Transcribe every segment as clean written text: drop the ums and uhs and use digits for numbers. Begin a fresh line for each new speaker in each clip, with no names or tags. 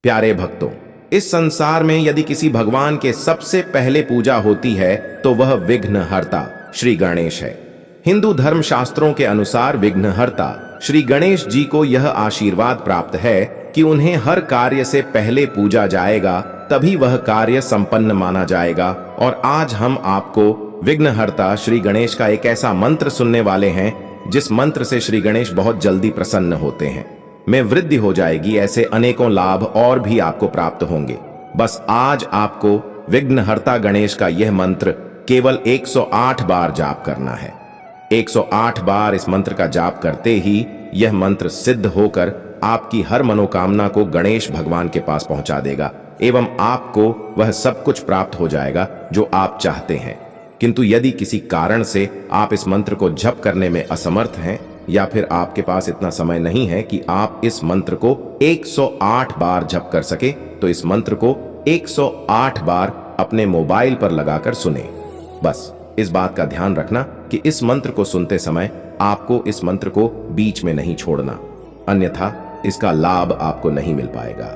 प्यारे भक्तों, इस संसार में यदि किसी भगवान के सबसे पहले पूजा होती है तो वह विघ्नहर्ता श्री गणेश है। हिंदू धर्म शास्त्रों के अनुसार विघ्नहर्ता श्री गणेश जी को यह आशीर्वाद प्राप्त है कि उन्हें हर कार्य से पहले पूजा जाएगा, तभी वह कार्य संपन्न माना जाएगा। और आज हम आपको विघ्नहर्ता श्री गणेश का एक ऐसा मंत्र सुनने वाले हैं जिस मंत्र से श्री गणेश बहुत जल्दी प्रसन्न होते हैं, में वृद्धि हो जाएगी। ऐसे अनेकों लाभ और भी आपको प्राप्त होंगे। बस आज आपको विघ्नहर्ता गणेश का यह मंत्र केवल 108 बार जाप करना है। 108 बार इस मंत्र का जाप करते ही यह मंत्र सिद्ध होकर आपकी हर मनोकामना को गणेश भगवान के पास पहुंचा देगा एवं आपको वह सब कुछ प्राप्त हो जाएगा जो आप चाहते हैं। किंतु यदि किसी कारण से आप इस मंत्र को जप करने में असमर्थ हैं या फिर आपके पास इतना समय नहीं है कि आप इस मंत्र को 108 बार जप कर सके, तो इस मंत्र को 108 बार अपने मोबाइल पर लगाकर सुने। बस इस बात का ध्यान रखना कि इस मंत्र को सुनते समय आपको इस मंत्र को बीच में नहीं छोड़ना, अन्यथा इसका लाभ आपको नहीं मिल पाएगा।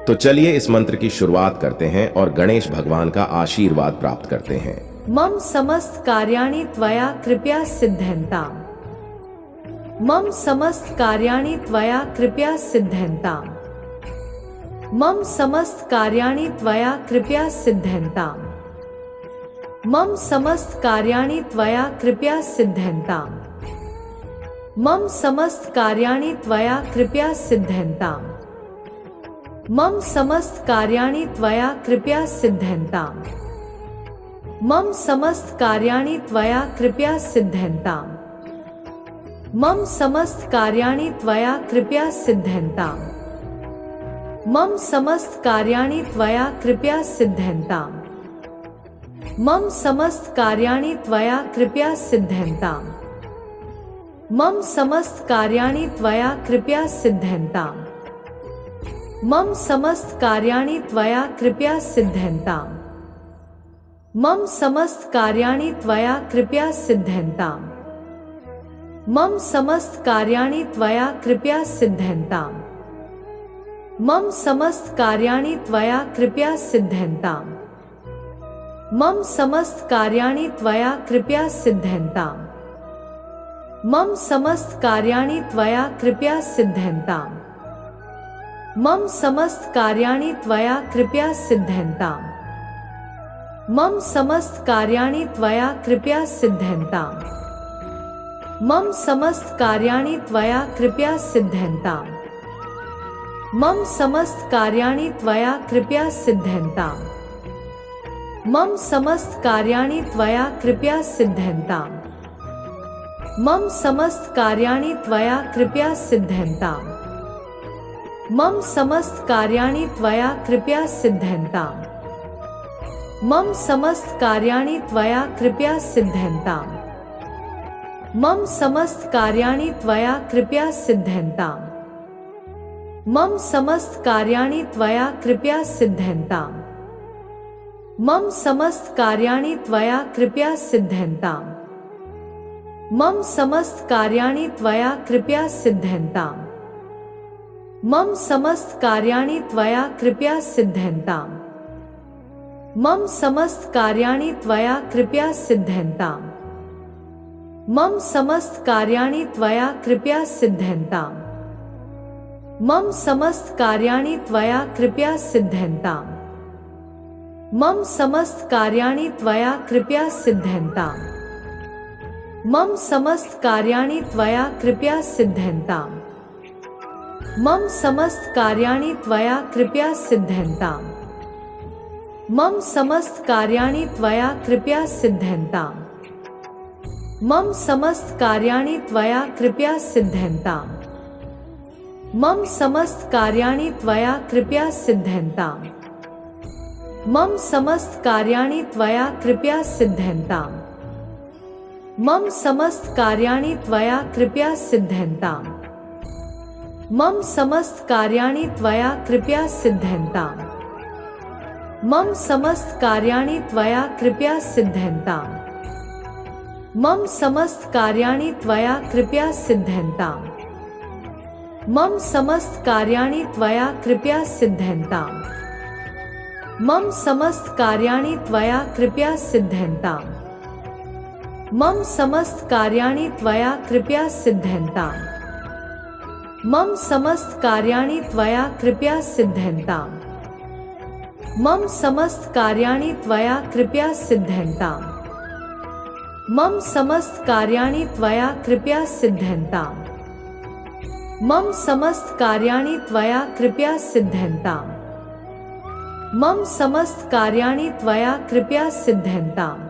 तो चलिए इस मंत्र की शुरुआत करते हैं और गणेश भगवान का आशीर्वाद प्राप्त करते हैं।
मम समस्त कार्याणि त्वया कृपया सिद्ध्यन्ताम्। मम समस्त कार्याणि त्वया कृपया सिद्ध्यन्ताम्। मम समस्त कार्याणि त्वया कृपया सिद्ध्यन्ताम्। मम समस्त कार्याणि त्वया कृपया सिद्ध्यन्ताम्। मम समस्त कार्याणि त्वया कृपया सिद्ध्यन्ताम्। मम समस्त कार्याणि त्वया कृपया सिद्ध्यन्ताम्। मम समस्त कार्याणि त्वया कृपया सिद्ध्यन्ताम्। मम समस्त कार्याणि त्वया कृपया सिद्ध्यन्ताम्। मम समस्त कार्याणि त्वया कृपया सिद्ध्यन्ताम्। मम समस्त कार्याणि त्वया कृपया सिद्ध्यन्ताम्। मम समस्त कार्याणि त्वया कृपया सिद्ध्यन्ताम्। मम समस्त कार्याणि त्वया कृपया सिद्ध्यन्ताम्। मम समस्त कार्याणि त्वया कृपया सिद्ध्यन्ताम्। मम समस्त कार्याणि त्वया कृपया सिद्ध्यन्ताम्। मम समस्त कार्याणि त्वया कृपया सिद्ध्यन्ताम्। मम समस्त कार्याणि त्वया कृपया सिद्ध्यन्ताम्। मम समस्त कार्याणि त्वया कृपया सिद्ध्यन्ताम्। मम समस्त कार्याणि त्वया कृपया सिद्ध्यन्ताम्। मम समस्त कार्याणि त्वया कृपया सिद्ध्यन्ताम्। मम समस्त कार्याणि त्वया कृपया सिद्ध्यन्ताम्। मम समस्त कार्याणि त्वया कृपया सिद्ध्यन्ताम्। मम समस्त कार्याणि त्वया कृपया सिद्ध्यन्ताम्। मम समस्त कार्याणि त्वया कृपया सिद्ध्यन्ताम्। मम समस्त कार्याणि त्वया कृपया सिद्ध्यन्ताम्। मम समस्त कार्याणि त्वया कृपया सिद्ध्यन्ताम्। मम समस्त कार्याणि त्वया कृपया सिद्ध्यन्ताम्। मम समस्त कार्याणि त्वया कृपया सिद्ध्यन्ताम्। मम समस्त कार्याणि त्वया कृपया सिद्ध्यन्ताम्। मम समस्त कार्याणि त्वया कृपया सिद्ध्यन्ताम्। मम समस्त कार्याणि त्वया कृपया सिद्ध्यन्ताम्। मम समस्त कार्याणि त्वया कृपया सिद्ध्यन्ताम्। मम समस्त कार्याणि त्वया कृपया सिद्ध्यन्ताम्। मम समस्त कार्याणि त्वया कृपया सिद्ध्यन्ताम्। मम समस्त कार्याणि त्वया कृपया सिद्ध्यन्ताम्। मम समस्त कार्याणि त्वया कृपया सिद्ध्यन्ताम्। मम समस्त कार्याणि त्वया कृपया सिद्ध्यन्ताम्। मम समस्त कार्याणि त्वया कृपया सिद्ध्यन्ताम्। मम समस्त कार्याणि त्वया कृपया सिद्ध्यन्ताम्। मम समस्त कार्याणि त्वया कृपया सिद्ध्यन्ताम्। मम समस्त कार्याणि त्वया कृपया सिद्ध्यन्ताम्। मम समस्त कार्याणि त्वया कृपया सिद्ध्यन्ताम्। मम समस्त कार्याणि त्वया कृपया सिद्ध्यन्ताम्। मम समस्त कार्याणि त्वया कृपया सिद्ध्यन्ताम्। मम समस्त कार्याणि त्वया कृपया सिद्ध्यन्ताम्। मम समस्त कार्याणि त्वया कृपया सिद्ध्यन्ताम् मम समस्त कार्याणि त्वया कृपया सिद्ध्यन्ताम् मम समस्त कार्याणि त्वया कृपया सिद्ध्यन्ताम् मम समस्त कार्याणि त्वया कृपया सिद्ध्यन्ताम् मम समस्त कार्याणि त्वया कृपया सिद्ध्यन्ताम् मम समस्त कार्याणि त्वया कृपया सिद्ध्यन्ताम् मम समस्त कार्याणि त्वया कृपया सिद्ध्यन्ताम् मम समस्त कार्याणि त्वया कृपया सिद्ध्यन्ताम्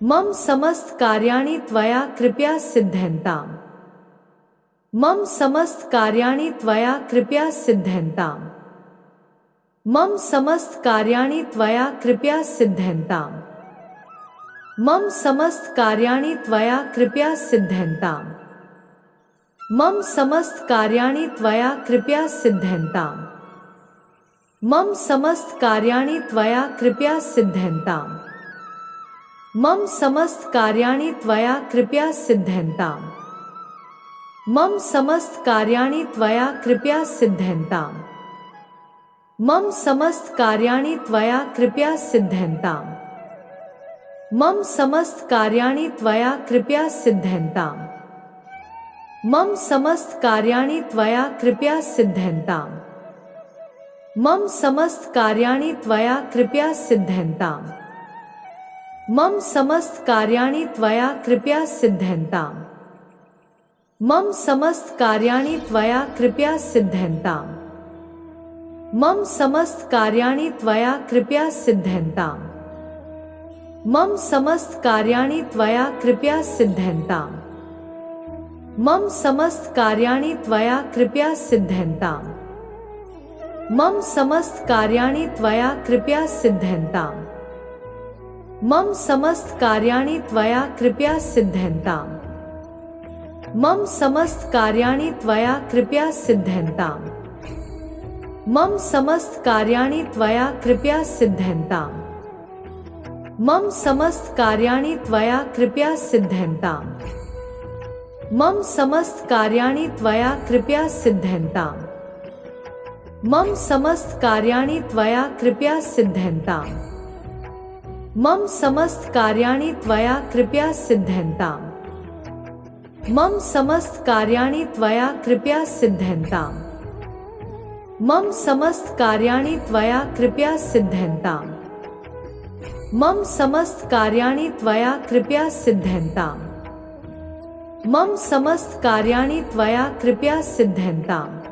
मम समस्त कार्याणि त्वया कृपया सिद्ध्यन्ताम् मम समस्त कार्याणि त्वया कृपया सिद्ध्यन्ताम् मम समस्त कार्याणि त्वया कृपया सिद्ध्यन्ताम् मम समस्त कार्याणि त्वया कृपया सिद्ध्यन्ताम् मम समस्त कार्याणि त्वया कृपया सिद्ध्यन्ताम् मम समस्त कार्याणि त्वया कृपया सिद्ध्यन्ताम् मम समस्त कार्याणि त्वया कृपया सिद्ध्यन्ताम् मम समस्त कार्याणि त्वया कृपया सिद्ध्यन्ताम् मम समस्त कार्याणि त्वया कृपया सिद्ध्यन्ताम् मम समस्त कार्याणि त्वया कृपया सिद्ध्यन्ताम् मम समस्त कार्याणि त्वया कृपया सिद्ध्यन्ताम् मम समस्त कार्याणि त्वया कृपया सिद्ध्यन्ताम् मम समस्त कार्याणि त्वया कृपया सिद्ध्यन्ताम् मम समस्त कार्याणि त्वया कृपया सिद्ध्यन्ताम् मम समस्त कार्याणि त्वया कृपया सिद्ध्यन्ताम् मम समस्त कार्याणि त्वया कृपया सिद्ध्यन्ताम् मम समस्त कार्याणि त्वया कृपया सिद्ध्यन्ताम् मम समस्त कार्याणि त्वया कृपया सिद्ध्यन्ताम् मम समस्त कार्याणि त्वया कृपया सिद्ध्यन्ताम् मम समस्त कार्याणि त्वया कृपया सिद्ध्यन्ताम् मम समस्त कार्याणि त्वया कृपया सिद्ध्यन्ताम् मम समस्त कार्याणि त्वया कृपया सिद्ध्यन्ताम् मम समस्त कार्याणि त्वया कृपया सिद्ध्यन्ताम् मम समस्त कार्याणि त्वया कृपया सिद्ध्यन्ताम् मम समस्त कार्याणि त्वया कृपया सिद्ध्यन्ताम् मम समस्त कार्याणि त्वया कृपया सिद्ध्यन्ताम् मम समस्त कार्याणि त्वया कृपया सिद्ध्यन्ताम् मम समस्त कार्याणि त्वया कृपया सिद्ध्यन्ताम्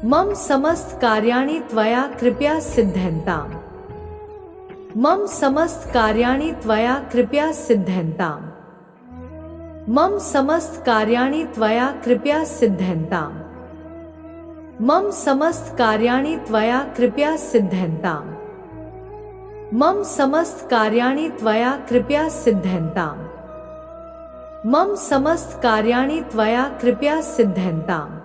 मम समस्त कार्याणि त्वया कृपया सिद्ध्यन्ताम् मम समस्त कार्याणि त्वया कृपया सिद्ध्यन्ताम् मम समस्त कार्याणि त्वया कृपया सिद्ध्यन्ताम् मम समस्त कार्याणि त्वया कृपया सिद्ध्यन्ताम् मम समस्त कार्याणि त्वया कृपया सिद्ध्यन्ताम् मम समस्त कार्याणि त्वया कृपया सिद्ध्यन्ताम् मम समस्त कार्याणि त्वया कृपया सिद्ध्यन्ताम्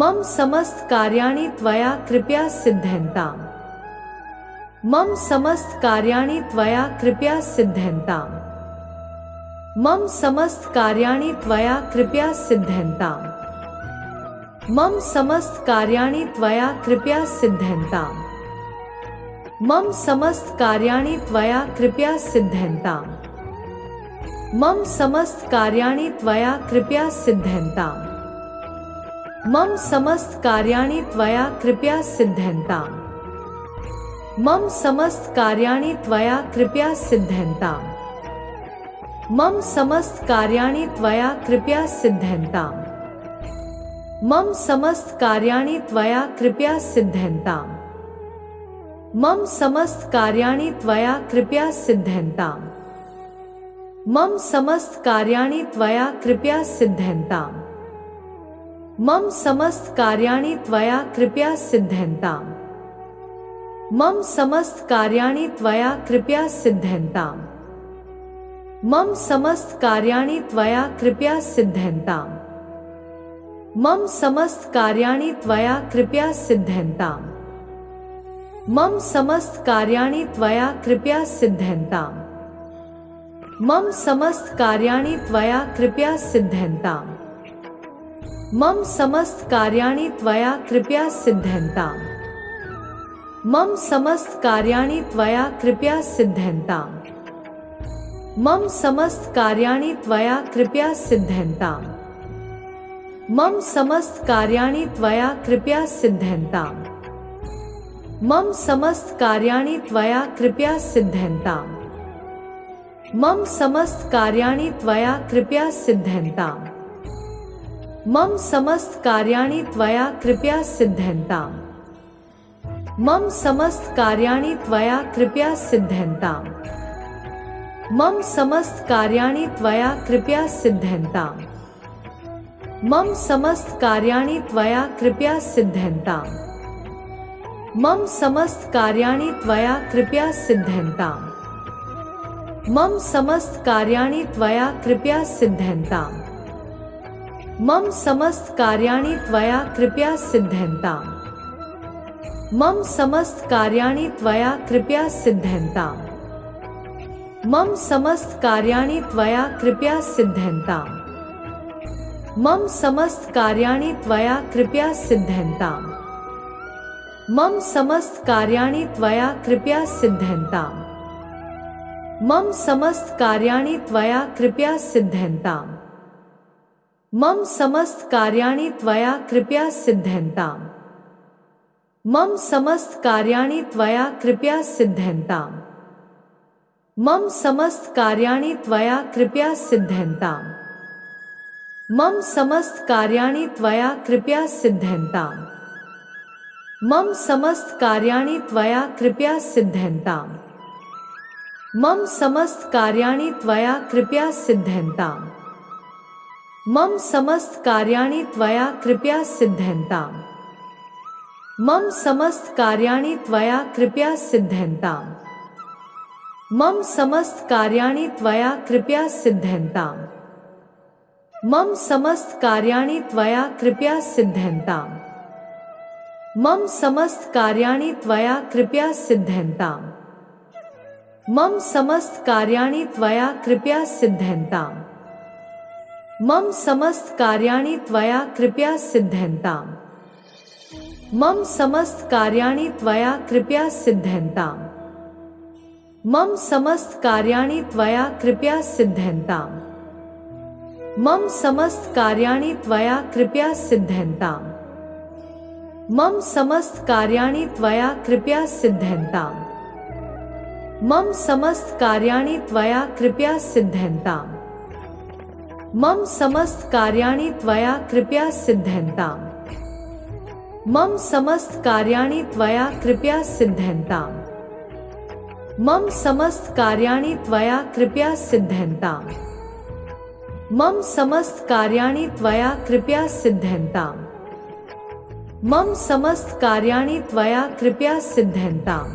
मम समस्त कार्याणि त्वया कृपया सिद्ध्यन्ताम् मम समस्त कार्याणि त्वया कृपया सिद्ध्यन्ताम् मम समस्त कार्याणि त्वया कृपया सिद्ध्यन्ताम् मम समस्त कार्याणि त्वया कृपया सिद्ध्यन्ताम् मम समस्त कार्याणि त्वया कृपया सिद्ध्यन्ताम् मम समस्त कार्याणि त्वया कृपया सिद्ध्यन्ताम् मम समस्त कार्याणि त्वया कृपया सिद्ध्यन्ताम् मम समस्त कार्याणि त्वया कृपया सिद्ध्यन्ताम् मम समस्त कार्याणि त्वया कृपया सिद्ध्यन्ताम् मम समस्त कार्याणि त्वया कृपया सिद्ध्यन्ताम् मम समस्त कार्याणि त्वया कृपया सिद्ध्यन्ताम् मम समस्त कार्याणि त्वया कृपया सिद्ध्यन्ताम् मम समस्त कार्याणि त्वया कृपया सिद्ध्यन्ताम् मम समस्त कार्याणि त्वया कृपया सिद्ध्यन्ताम् मम समस्त कार्याणि त्वया कृपया सिद्ध्यन्ताम् मम समस्त कार्याणि त्वया कृपया सिद्ध्यन्ताम् मम समस्त कार्याणि त्वया कृपया सिद्ध्यन्ताम् मम समस्त कार्याणि त्वया कृपया सिद्ध्यन्ताम् मम समस्त कार्याणि त्वया कृपया सिद्ध्यन्ताम् मम समस्त कार्याणि त्वया कृपया सिद्ध्यन्ताम् मम समस्त कार्याणि त्वया कृपया सिद्ध्यन्ताम् मम समस्त कार्याणि त्वया कृपया सिद्ध्यन्ताम् मम समस्त कार्याणि त्वया कृपया सिद्ध्यन्ताम् मम समस्त कार्याणि त्वया कृपया सिद्ध्यन्ताम् मम समस्त कार्याणि त्वया कृपया सिद्ध्यन्ताम् मम समस्त कार्याणि त्वया कृपया सिद्ध्यन्ताम् मम समस्त कार्याणि त्वया कृपया सिद्ध्यन्ताम् मम समस्त कार्याणि त्वया कृपया सिद्ध्यन्ताम् मम समस्त कार्याणि त्वया कृपया सिद्ध्यन्ताम् मम समस्त कार्याणि त्वया कृपया सिद्ध्यन्ताम् मम समस्त कार्याणि त्वया कृपया सिद्ध्यन्ताम् मम समस्त कार्याणि त्वया कृपया सिद्ध्यन्ताम् मम समस्त कार्याणि त्वया कृपया सिद्ध्यन्ताम् मम समस्त कार्याणि त्वया कृपया सिद्ध्यन्ताम् मम समस्त कार्याणि त्वया कृपया सिद्ध्यन्ताम् मम समस्त कार्याणि त्वया कृपया सिद्ध्यन्ताम् मम समस्त कार्याणि त्वया कृपया सिद्ध्यन्ताम् मम समस्त कार्याणि त्वया कृपया सिद्ध्यन्ताम् मम समस्त कार्याणि त्वया कृपया सिद्ध्यन्ताम् मम समस्त कार्याणि त्वया कृपया सिद्ध्यन्ताम् मम समस्त कार्याणि त्वया कृपया सिद्ध्यन्ताम् मम समस्त कार्याणि त्वया कृपया सिद्ध्यन्ताम् मम समस्त कार्याणि त्वया कृपया सिद्ध्यन्ताम् मम समस्त कार्याणि त्वया कृपया सिद्ध्यन्ताम् मम समस्त कार्याणि त्वया कृपया सिद्ध्यन्ताम् मम समस्त कार्याणि त्वया कृपया सिद्ध्यन्ताम् मम समस्त कार्याणि त्वया कृपया सिद्ध्यन्ताम् मम समस्त कार्याणि त्वया कृपया सिद्ध्यन्ताम् मम समस्त कार्याणि त्वया कृपया सिद्ध्यन्ताम् मम समस्त कार्याणि त्वया कृपया सिद्ध्यन्ताम् मम समस्त कार्याणि त्वया कृपया सिद्ध्यन्ताम् मम समस्त कार्याणि त्वया कृपया सिद्ध्यन्ताम् मम समस्त कार्याणि त्वया कृपया सिद्ध्यन्ताम् मम समस्त कार्याणि त्वया कृपया सिद्ध्यन्ताम् मम समस्त कार्याणि त्वया कृपया सिद्ध्यन्ताम् मम समस्त कार्याणि त्वया कृपया सिद्ध्यन्ताम् मम समस्त कार्याणि त्वया कृपया सिद्ध्यन्ताम् मम समस्त कार्याणि त्वया कृपया सिद्ध्यन्ताम् मम समस्त कार्याणि त्वया कृपया सिद्ध्यन्ताम्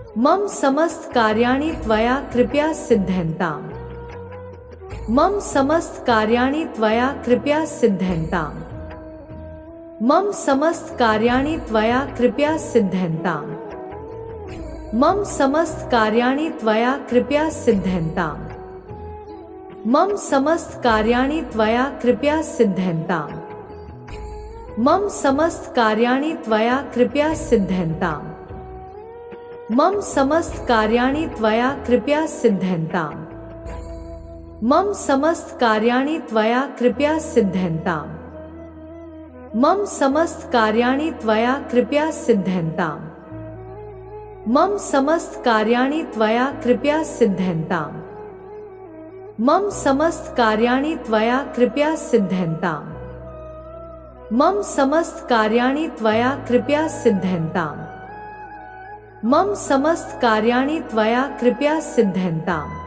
मम समस्त कार्याणि त्वया कृपया सिद्ध्यन्ताम् मम समस्त कार्याणि त्वया कृपया सिद्ध्यन्ताम् मम समस्त कार्याणि त्वया कृपया सिद्ध्यन्ताम् मम समस्त कार्याणि त्वया कृपया सिद्ध्यन्ताम् मम समस्त कार्याणि त्वया कृपया सिद्ध्यन्ताम् मम समस्त कार्याणि त्वया कृपया सिद्ध्यन्ताम् मम समस्त कार्याणि त्वया कृपया सिद्ध्यन्ताम् मम समस्त कार्याणि त्वया कृपया सिद्ध्यन्ताम् मम समस्त कार्याणि त्वया कृपया सिद्ध्यन्ताम् मम समस्त कार्याणि त्वया कृपया सिद्ध्यन्ताम् मम समस्त कार्याणि त्वया कृपया सिद्ध्यन्ताम् मम समस्त कार्याणि त्वया कृपया सिद्ध्यन्ताम् मम समस्त कार्याणि त्वया कृपया सिद्ध्यन्ताम्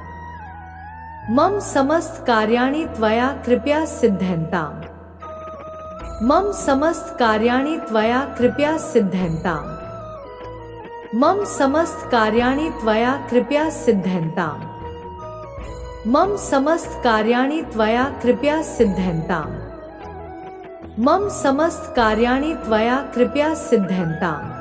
मम समस्त कार्याणि त्वया कृपया सिद्ध्यन्ताम् मम समस्त कार्याणि त्वया कृपया सिद्ध्यन्ताम् मम समस्त कार्याणि त्वया कृपया सिद्ध्यन्ताम् मम समस्त कार्याणि त्वया कृपया सिद्ध्यन्ताम् मम समस्त कार्याणि त्वया कृपया सिद्ध्यन्ताम्